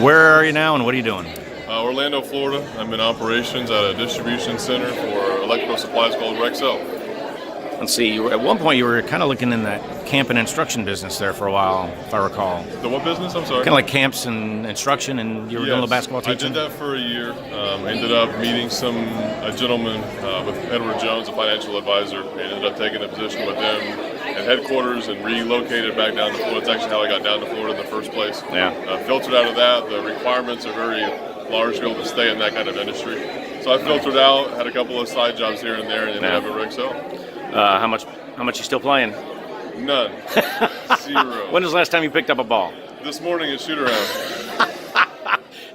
Where are you now, and what are you doing? Orlando, Florida. I'm in operations at a distribution center for electrical supplies called Rexel. Let's see. At one point, you were kind of looking in that camp and instruction business there for a while, if I recall. The what business? I'm sorry. Kind of like camps and instruction, and you were doing the basketball teaching. I did that for a year. Ended up meeting a gentleman with Edward Jones, a financial advisor. Ended up taking a position with them at headquarters and relocated back down to Florida. That's actually how I got down to Florida in the first place. Yeah. Filtered out of that, the requirements are very large to be able to stay in that kind of industry. So I filtered out, had a couple of side jobs here and there, and ended up at Rexel. How much you still playing? None. Zero. When was the last time you picked up a ball? This morning at shoot around.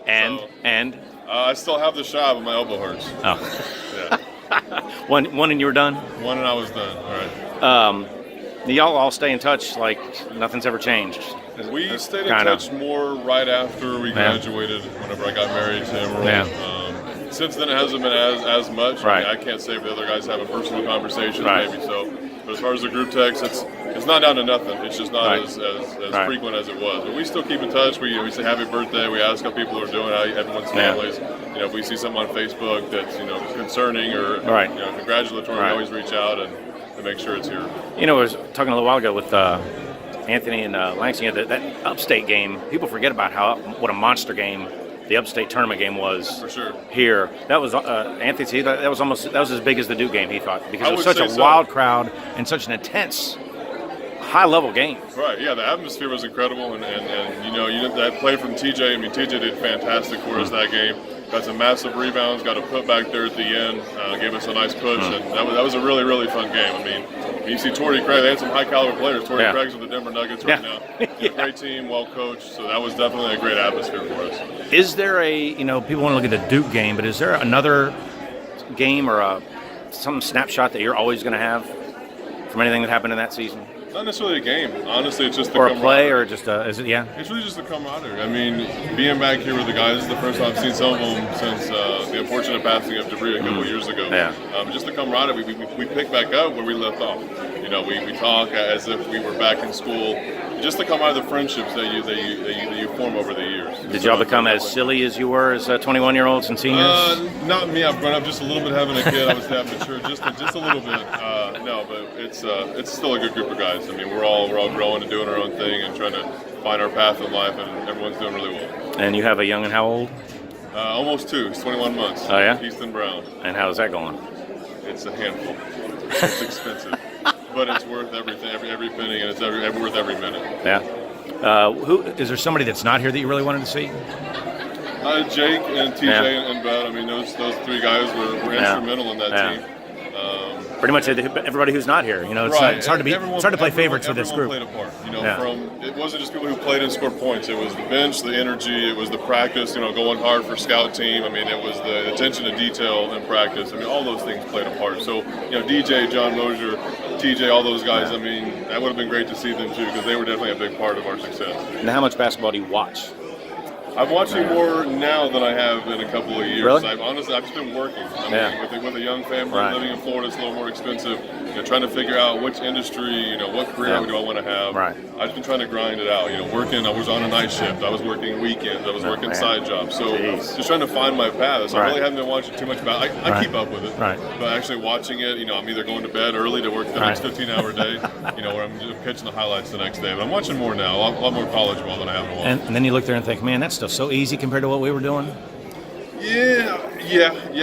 And I still have the shot, but my elbow hurts. Oh. Yeah. One and you were done? One and I was done. All right. Y'all all stay in touch like nothing's ever changed. We stayed in touch more right after we graduated, whenever I got married to Emerald. Yeah. Since then, it hasn't been as much. Right. I can't say if the other guys have a personal conversation, right. maybe so. But as far as the group text, it's not down to nothing. It's just not right. as right. frequent as it was. But we still keep in touch. We say happy birthday. We ask how people are doing, how everyone's families. If we see something on Facebook that's concerning or right. congratulatory, right. we always reach out and to make sure it's here. I was talking a little while ago with Anthony and Langston. That upstate game, people forget about what a monster game the upstate tournament game was. For sure. Here, that was Anthony. That was as big as the Duke game. He thought because it was such a so. wild crowd and such an intense, high-level game. Right. Yeah, the atmosphere was incredible, and that play from TJ. I mean, TJ did fantastic for us that game. Got some massive rebounds. Got a put back there at the end. Gave us a nice push, and that was a really, really fun game. I mean, you see Torrey Craig. They had some high-caliber players. Torrey Craig's with the Denver Nuggets right now. A great team, well coached. So that was definitely a great atmosphere for us. Is there people want to look at the Duke game, but is there another game or some snapshot that you're always going to have from anything that happened in that season? Not necessarily a game. Honestly, it's just the camaraderie. Or a play, or just is it? Yeah. It's really just the camaraderie. I mean, being back here with the guys, this is the first time I've seen some of them since the unfortunate passing of Jabri a couple years ago. Yeah. Just the camaraderie. We pick back up where we left off. We talk as if we were back in school. Just the camaraderie, the friendships that you form over the years. Did y'all become as silly as you were as 21-year-olds and seniors? Not me. I've grown up just a little bit having a kid. I was that mature, just a little bit. No, but it's still a good group of guys. I mean, we're all growing and doing our own thing and trying to find our path in life, and everyone's doing really well. And you have a young and how old? Almost 2. He's 21 months. Oh yeah. Easton Brown. And how's that going? It's a handful. It's expensive, but it's worth everything, every penny, and it's worth every minute. Yeah. Who is there? Somebody that's not here that you really wanted to see? Jake and TJ and Bud. I mean, those 3 guys were instrumental in that team. Pretty much everybody who's not here. It's hard to play favorites with this group. Played a part. It wasn't just people who played and scored points. It was the bench, the energy, it was the practice. Going hard for scout team. I mean, it was the attention to detail in practice. I mean, all those things played a part. So, DJ, John Mosier, TJ, all those guys. I mean, that would have been great to see them too because they were definitely a big part of our success. Now, how much basketball do you watch? I'm watching more now than I have in a couple of years. Really? I've just been working. With a young family, living in Florida, it's a little more expensive. Trying to figure out which industry, what career do I want to have. Right. I've just been trying to grind it out. Working. I was on a night shift. I was working weekends. I was working side jobs. So just trying to find my path. So I really haven't been watching too much about it. I keep up with it. Right. But actually watching it, I'm either going to bed early to work the next 15-hour day, where I'm just catching the highlights the next day. But I'm watching more now. A lot more college ball than I have in a while. And then you look there and think, man, that stuff's so easy compared to what we were doing. Yeah.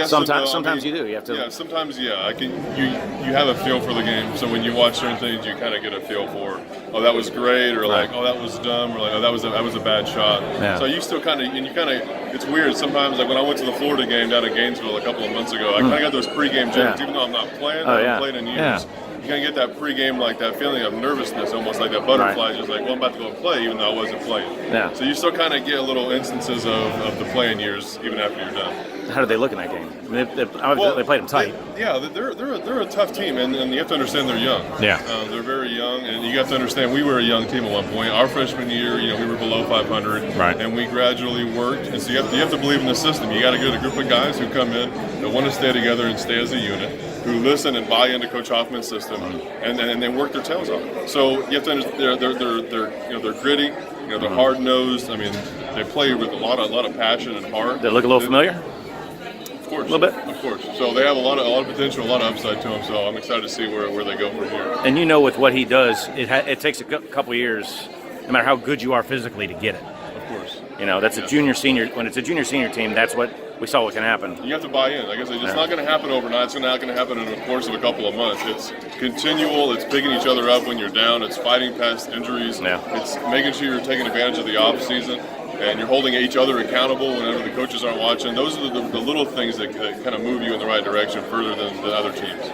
Sometimes you do. You have to. Yeah, sometimes you have a feel for the game. So when you watch certain things, you kind of get a feel for, oh, that was great, or like, oh, that was dumb, or like, oh, that was a bad shot. Yeah. So you still it's weird sometimes. Like when I went to the Florida game down in Gainesville a couple of months ago, I kind of got those pregame jitters, even though I'm not playing. I haven't played in years. Yeah. You kind of get that pregame, like that feeling of nervousness, almost like that butterfly, just like, well, I'm about to go play, even though I wasn't playing. Yeah. So you still kind of get little instances of the playing years, even after you're done. How did they look in that game? They played them tight. They're a tough team, and you have to understand they're young. Yeah. They're very young, and you have to understand we were a young team at one point. Our freshman year, we were below 500, right. And we gradually worked. And so you have to believe in the system. You got to get a group of guys who come in that want to stay together and stay as a unit, who listen and buy into Coach Hoffman's system, and they work their tails off. So you have to understand they're gritty. They're hard nosed. I mean, They play with a lot of passion and heart. They look a little familiar? Of course. A little bit? Of course. So they have a lot of potential, a lot of upside to them. So I'm excited to see where they go from here. And with what he does, it takes a couple years, no matter how good you are physically, to get it. Of course. That's a junior-senior. When it's a junior-senior team, that's what we saw what can happen. You have to buy in. Like I said, it's not going to happen overnight. It's not going to happen in the course of a couple of months. It's continual. It's picking each other up when you're down. It's fighting past injuries. Yeah. It's making sure you're taking advantage of the off season, and you're holding each other accountable whenever the coaches aren't watching. Those are the little things that kind of move you in the right direction further than the other teams.